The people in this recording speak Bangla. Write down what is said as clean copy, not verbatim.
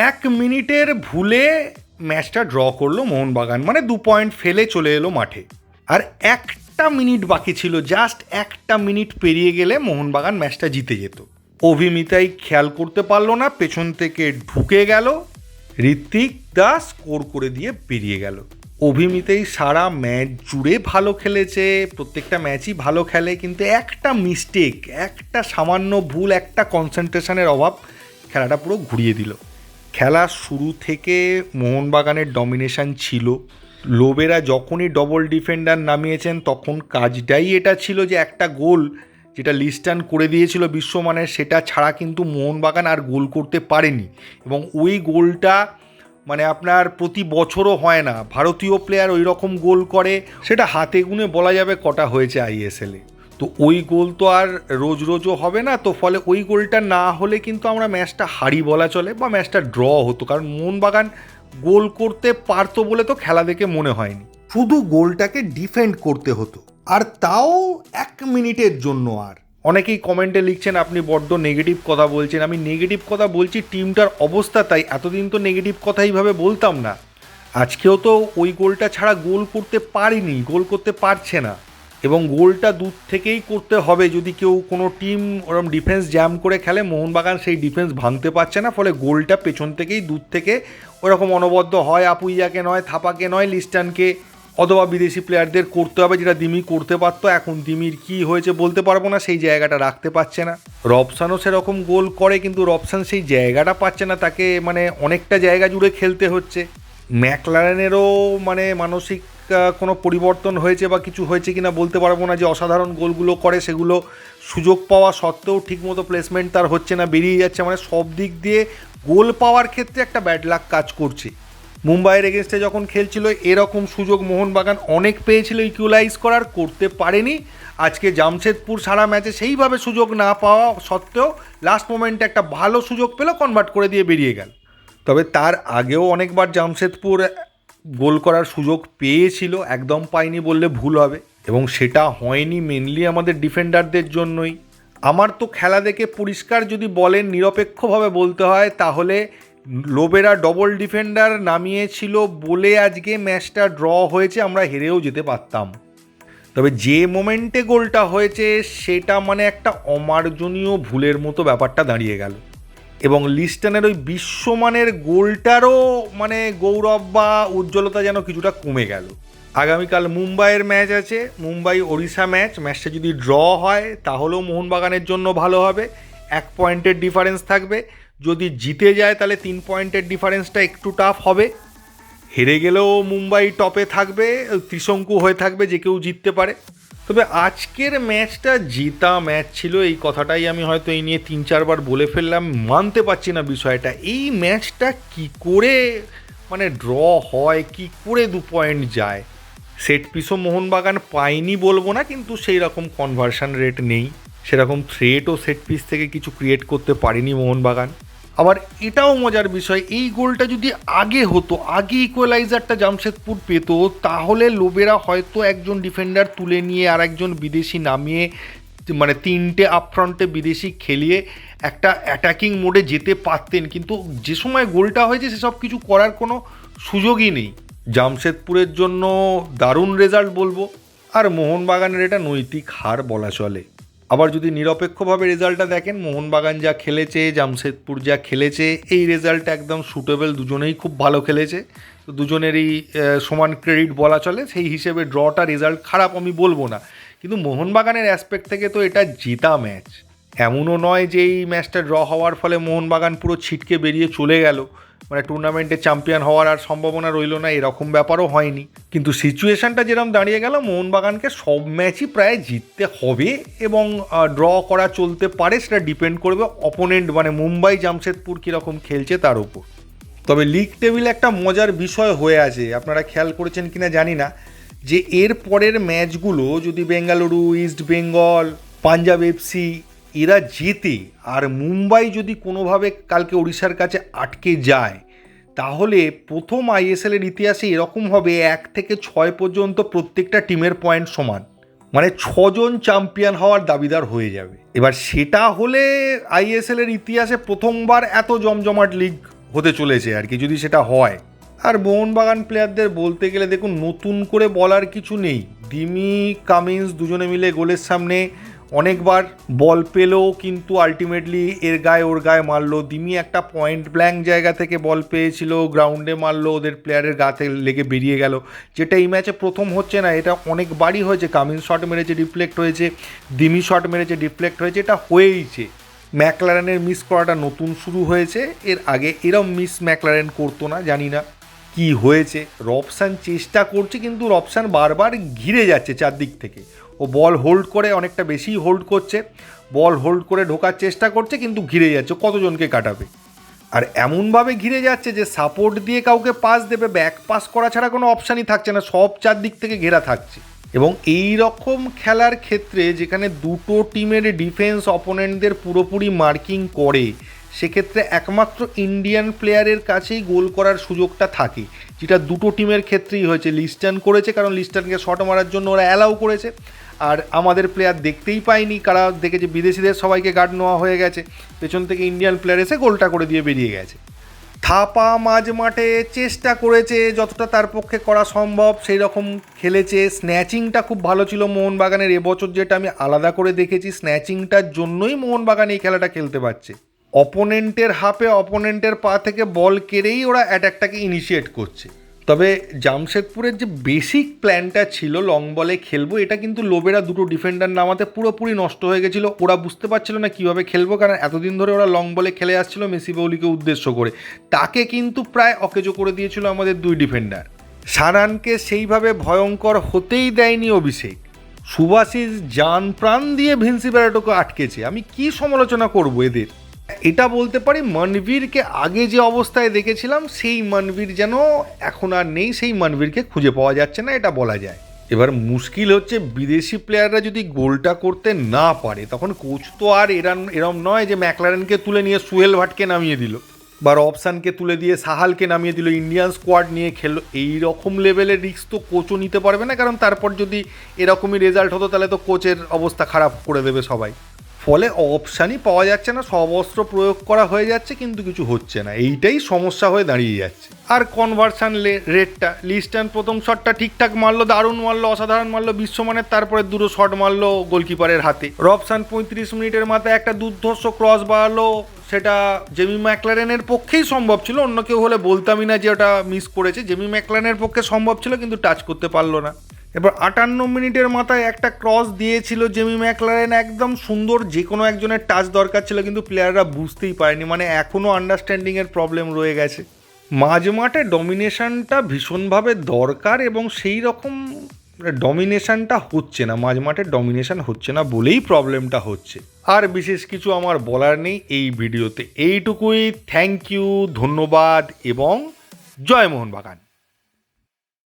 1 মিনিটের ভুলে ম্যাচটা ড্র করলো মোহনবাগান, মানে 2 পয়েন্ট ফেলে চলে এলো মাঠে। আর 1 মিনিট বাকি ছিল, জাস্ট 1 মিনিট পেরিয়ে গেলে মোহনবাগান ম্যাচটা জিতে যেত। অভিমিতাই খেয়াল করতে পারলো না, পেছন থেকে ঢুকে গেল, ঋত্বিক দাস স্কোর করে দিয়ে বেরিয়ে গেল। অভিমিতাই সারা ম্যাচ জুড়ে ভালো খেলেছে, প্রত্যেকটা ম্যাচই ভালো খেলে, কিন্তু একটা মিস্টেক, একটা সামান্য ভুল, একটা কনসেন্ট্রেশনের অভাব খেলাটা পুরো ঘুরিয়ে দিল। খেলার শুরু থেকে মোহনবাগানের ডমিনেশন ছিল। লোবেরা যখনই ডবল ডিফেন্ডার নামিয়েছেন তখন কাজটাই এটা ছিল যে একটা গোল যেটা লিস্টান করে দিয়েছিল বিশ্বমানের, সেটা ছাড়া কিন্তু মোহনবাগান আর গোল করতে পারেনি। এবং ওই গোলটা মানে আপনার প্রতি বছরও হয় না, ভারতীয় প্লেয়ার ওই রকম গোল করে সেটা হাতে গুনে বলা যাবে কটা হয়েছে আইএসএলে। তো ওই গোল তো আর রোজ রোজও হবে না, তো ফলে ওই গোলটা না হলে কিন্তু আমরা ম্যাচটা হারি বলা চলে, বা ম্যাচটা ড্র হতো, কারণ মোহনবাগান গোল করতে পারতো বলে তো খেলা দেখে মনে হয়নি, শুধু গোলটাকে ডিফেন্ড করতে হতো, আর তাও 1 মিনিটের জন্য। আর অনেকেই কমেন্টে লিখছেন আপনি বড্ড নেগেটিভ কথা বলছেন। আমি নেগেটিভ কথা বলছি, টিমটার অবস্থা তাই। এতদিন তো নেগেটিভ কথা এইভাবে বলতাম না। আজকেও তো ওই গোলটা ছাড়া গোল করতে পারিনি, গোল করতে পারছে না, এবং গোলটা দূর থেকেই করতে হবে। যদি কেউ কোনো টিম ওরকম ডিফেন্স জ্যাম করে খেলে, মোহনবাগান সেই ডিফেন্স ভাঙতে পারছে না, ফলে গোলটা পেছন থেকেই দূর থেকে ওরকম অনবদ্য হয় আপুইয়াকে নয়, থাপাকে নয়, লিস্টানকে অথবা বিদেশি প্লেয়ারদের করতে হবে, যেটা দিমি করতে পারতো। এখন দিমির কি হয়েছে বলতে পারবো না, সেই জায়গাটা রাখতে পারছে না। রবসানও সেরকম গোল করে, কিন্তু রবসান সেই জায়গাটা পাচ্ছে না, তাকে মানে অনেকটা জায়গা জুড়ে খেলতে হচ্ছে। ম্যাকলারেনেরও মানে মানসিক কোনো পরিবর্তন হয়েছে বা কিছু হয়েছে কিনা বলতে পারবো না, যে অসাধারণ গোলগুলো করে সেগুলো সুযোগ পাওয়া সত্ত্বেও ঠিকমতো প্লেসমেন্ট তার হচ্ছে না, বেরিয়ে যাচ্ছে। মানে সব দিক দিয়ে গোল পাওয়ার ক্ষেত্রে একটা ব্যাড লাক কাজ করছে। মুম্বাইয়ের এগেনস্টে যখন খেলছিল এরকম সুযোগ মোহনবাগান অনেক পেয়েছিল ইকুয়ালাইজ করার, করতে পারেনি। আজকে জামশেদপুর সারা ম্যাচে সেইভাবে সুযোগ না পাওয়া সত্ত্বেও লাস্ট মোমেন্টে একটা ভালো সুযোগ পেল, কনভার্ট করে দিয়ে বেরিয়ে গেল। তবে তার আগেও অনেকবার জামশেদপুর গোল করার সুযোগ পেয়েছিল, একদম পায়নি বললে ভুল হবে, এবং সেটা হয়নি মেনলি আমাদের ডিফেন্ডারদের জন্যই। আমার তো খেলা দেখে পরিষ্কার যদি বলেন, নিরপেক্ষভাবে বলতে হয়, তাহলে লোবেরা ডবল ডিফেন্ডার নামিয়েছিল বলে আজকে ম্যাচটা ড্র হয়েছে, আমরা হেরেও যেতে পারতাম। তবে যে মোমেন্টে গোলটা হয়েছে সেটা মানে একটা অমার্জনীয় ভুলের মতো ব্যাপারটা দাঁড়িয়ে গেল, এবং লিস্টনের ওই বিশ্বমানের গোলটারও মানে গৌরব বা উজ্জ্বলতা যেন কিছুটা কমে গেল। আগামীকাল মুম্বাইয়ের ম্যাচ আছে, মুম্বাই ওড়িশা ম্যাচটা যদি ড্র হয় তাহলেও মোহনবাগানের জন্য ভালো হবে, 1 পয়েন্টের ডিফারেন্স থাকবে। যদি জিতে যায় তাহলে 3 পয়েন্টের ডিফারেন্সটা একটু টাফ হবে। হেরে গেলেও মুম্বাই টপে থাকবে, ত্রিশঙ্কু হয়ে থাকবে, যে কেউ জিততে পারে। তবে আজকের ম্যাচটা জিতা ম্যাচ ছিল, এই কথাটাই আমি হয়তো এই নিয়ে 3-4বার বলে ফেললাম, মানতে পারছি না বিষয়টা। এই ম্যাচটা কি করে মানে ড্র হয়, কি করে 2 পয়েন্ট যায়? সেট পিসও মোহনবাগান পায়নি বলবো না, কিন্তু সেই রকম কনভার্সন রেট নেই, সেরকম থ্রেটও সেট পিস থেকে কিছু ক্রিয়েট করতে পারেনি মোহনবাগান। আবার এটাও মজার বিষয়, এই গোলটা যদি আগে হতো, আগে ইকুয়ালাইজারটা জামশেদপুর পেত, তাহলে লোবেরা হয়তো একজন ডিফেন্ডার তুলে নিয়ে আর একজন বিদেশি নামিয়ে, মানে 3টে আপফ্রন্টে বিদেশি খেলিয়ে একটা অ্যাটাকিং মোডে যেতে পারতেন। কিন্তু যে সময় গোলটা হয়েছে সেসব কিছু করার কোনো সুযোগই নেই। জামশেদপুরের জন্য দারুণ রেজাল্ট বলবো, আর মোহনবাগানের এটা নৈতিক হার বলা চলে। আবার যদি নিরপেক্ষভাবে রেজাল্টটা দেখেন, মোহনবাগান যা খেলেছে, জামশেদপুর যা খেলেছে, এই রেজাল্ট একদম সুটেবল, দুজনেই খুব ভালো খেলেছে, তো দুজনেরই সমান ক্রেডিট বলা চলে। সেই হিসেবে ড্রটা রেজাল্ট খারাপ আমি বলবো না, কিন্তু মোহনবাগানের অ্যাসপেক্ট থেকে তো এটা জেতা ম্যাচ। এমনও নয় যে এই ম্যাচটা ড্র হওয়ার ফলে মোহনবাগান পুরো ছিটকে বেরিয়ে চলে গেল, মানে টুর্নামেন্টে চ্যাম্পিয়ন হওয়ার আর সম্ভাবনা রইল না, এরকম ব্যাপারও হয়নি। কিন্তু সিচুয়েশনটা যেরকম দাঁড়িয়ে গেল, মোহনবাগানকে সব ম্যাচই প্রায় জিততে হবে, এবং ড্র করা চলতে পারে, সেটা ডিপেন্ড করবে অপোনেন্ট মানে মুম্বাই জামশেদপুর কীরকম খেলছে তার উপর। তবে লিগ টেবিলে একটা মজার বিষয় হয়ে আছে, আপনারা খেয়াল করেছেন কিনা জানি না, যে এর পরের ম্যাচগুলো যদি বেঙ্গালুরু, ইস্ট বেঙ্গল, পাঞ্জাব এফসি এরা জেতে, আর মুম্বাই যদি কোনোভাবে কালকে ওড়িশার কাছে আটকে যায়, তাহলে প্রথম আইএসএলের ইতিহাসে এরকম হবে 1 থেকে 6 পর্যন্ত প্রত্যেকটা টিমের পয়েন্ট সমান, মানে 6জন চ্যাম্পিয়ন হওয়ার দাবিদার হয়ে যাবে। এবার সেটা হলে আইএসএলের ইতিহাসে প্রথমবার এত জমজমাট লিগ হতে চলেছে আর কি, যদি সেটা হয়। আর মোহনবাগান প্লেয়ারদের বলতে গেলে দেখুন, নতুন করে বলার কিছু নেই। দিমি কামিন্স দুজনে মিলে গোলের সামনে অনেকবার বল পেলেও কিন্তু আলটিমেটলি এর গায়ে ওর গায়ে মারলো। দিমি একটা পয়েন্ট ব্ল্যাঙ্ক জায়গা থেকে বল পেয়েছিল, গ্রাউন্ডে মারলো, ওদের প্লেয়ারের গাতে লেগে বেরিয়ে গেল, যেটা এই ম্যাচে প্রথম হচ্ছে না, এটা অনেকবারই হয়েছে। কামিন্স শট মেরেছে, ডিফ্লেক্ট হয়েছে, দিমি শট মেরেছে, ডিফ্লেক্ট হয়েছে, এটা হয়েইছে। ম্যাকলারেনের মিস করাটা নতুন শুরু হয়েছে, এর আগে এরম মিস ম্যাকলারেন করতো না, জানি না কি হয়েছে। রবসান চেষ্টা করছে কিন্তু রবসান বারবার ঘিরে যাচ্ছে চারদিক থেকে। ও বল হোল্ড করে, অনেকটা বেশি হোল্ড করছে, বল হোল্ড করে ঢোকার চেষ্টা করছে কিন্তু ঘিরে যাচ্ছে, কতজনকে কাটাবে। আর এমনভাবে ঘিরে যাচ্ছে যে সাপোর্ট দিয়ে কাউকে পাস দেবে, ব্যাক পাস করা ছাড়া কোনো অপশানই থাকছে না, সব চারদিক থেকে ঘেরা থাকছে। এবং এই রকম খেলার ক্ষেত্রে যেখানে দুটো টিমের ডিফেন্স অপোনেন্টদের পুরোপুরি মার্কিং করে, সেক্ষেত্রে একমাত্র ইন্ডিয়ান প্লেয়ারের কাছেই গোল করার সুযোগটা থাকে, যেটা দুটো টিমের ক্ষেত্রেই হয়েছে। লিস্টান করেছে, কারণ লিস্টানকে শট মারার জন্য ওরা অ্যালাউ করেছে, আর আমাদের প্লেয়ার দেখতেই পাইনি, কারা দেখেছে বিদেশিদের সবাইকে গার্ড নেওয়া হয়ে গেছে, পেছন থেকে ইন্ডিয়ান প্লেয়ার এসে গোলটা করে দিয়ে বেরিয়ে গেছে। থাপা মাঝ মাঠে চেষ্টা করেছে যতটা তার পক্ষে করা সম্ভব, সেই রকম খেলেছে। স্ন্যাচিংটা খুব ভালো ছিল মোহনবাগানের এবছর, যেটা আমি আলাদা করে দেখেছি, স্ন্যাচিংটার জন্যই মোহনবাগান এই খেলাটা খেলতে পারছে। অপোনেন্টের হাফে অপোনেন্টের পা থেকে বল কেড়েই ওরা অ্যাটাকটাকে ইনিশিয়েট করছে। তবে জামশেদপুরের যে বেসিক প্ল্যানটা ছিল লং বলে খেলবো, এটা কিন্তু লোবেরা দুটো ডিফেন্ডার নামাতে পুরোপুরি নষ্ট হয়ে গেছিলো। ওরা বুঝতে পারছিল না কীভাবে খেলবো, কারণ এতদিন ধরে ওরা লং বলে খেলে আসছিল মেসি বৌলিকে উদ্দেশ্য করে। তাকে কিন্তু প্রায় অকেজো করে দিয়েছিল আমাদের দুই ডিফেন্ডার। সানানকে সেইভাবে ভয়ঙ্কর হতেই দেয়নি অভিষেক। সুভাশিস জান প্রাণ দিয়ে ভিন্সি ব্যারাটোকে আটকেছে। আমি কি সমালোচনা করব এদের? এটা বলতে পারি মনবীরকে আগে যে অবস্থায় দেখেছিলাম সেই মনবীর যেন এখন আর নেই, সেই মনবীরকে খুঁজে পাওয়া যাচ্ছে না, এটা বলা যায়। এবার মুশকিল হচ্ছে বিদেশি প্লেয়াররা যদি গোলটা করতে না পারে, তখন কোচ তো আর এরম নয় যে ম্যাকলারেনকে তুলে নিয়ে সুহেল ভাটকে নামিয়ে দিল, বা রবসানকে তুলে দিয়ে সাহালকে নামিয়ে দিল, ইন্ডিয়ান স্কোয়াড নিয়ে খেললো। এই রকম লেভেলের রিস্ক তো কোচও নিতে পারবে না, কারণ তারপর যদি এরকমই রেজাল্ট হতো তাহলে তো কোচের অবস্থা খারাপ করে দেবে সবাই। ফলে অপশানই পাওয়া যাচ্ছে না, সব অস্ত্র প্রয়োগ করা হয়ে যাচ্ছে কিন্তু কিছু হচ্ছে না, এইটাই সমস্যা হয়ে দাঁড়িয়ে যাচ্ছে। আর কনভার্সান রেটটা, লিস্টান প্রথম শটটা ঠিকঠাক মারলো, দারুণ মারলো, অসাধারণ মারলো, বিশ্বমানের, তারপরে দুটো শট মারলো গোলকিপারের হাতে। রবসান 35 মিনিটের মাথায় একটা দুর্ধর্ষ ক্রস বাড়ালো, সেটা জেমি ম্যাকলারেনের পক্ষেই সম্ভব ছিল, অন্য কেউ হলে বলতামই না যে ওটা মিস করেছে। জেমি ম্যাকলারেনের পক্ষে সম্ভব ছিল কিন্তু টাচ করতে পারলো না। এবার 58 মিনিটের মাথায় একটা ক্রস দিয়েছিল জেমি ম্যাকলারেন, একদম সুন্দর, যে কোনো একজনের টাচ দরকার ছিল কিন্তু প্লেয়াররা বুঝতেই পারেনি, মানে এখনও আন্ডারস্ট্যান্ডিংয়ের প্রবলেম রয়ে গেছে। মাঝ মাঠে ডমিনেশনটা ভীষণভাবে দরকার এবং সেই রকম ডমিনেশনটা হচ্ছে না, মাঝ মাঠে ডমিনেশন হচ্ছে না বলেই প্রবলেমটা হচ্ছে। আর বিশেষ কিছু আমার বলার নেই এই ভিডিওতে, এইটুকুই। থ্যাংক ইউ, ধন্যবাদ এবং জয় মোহনবাগান।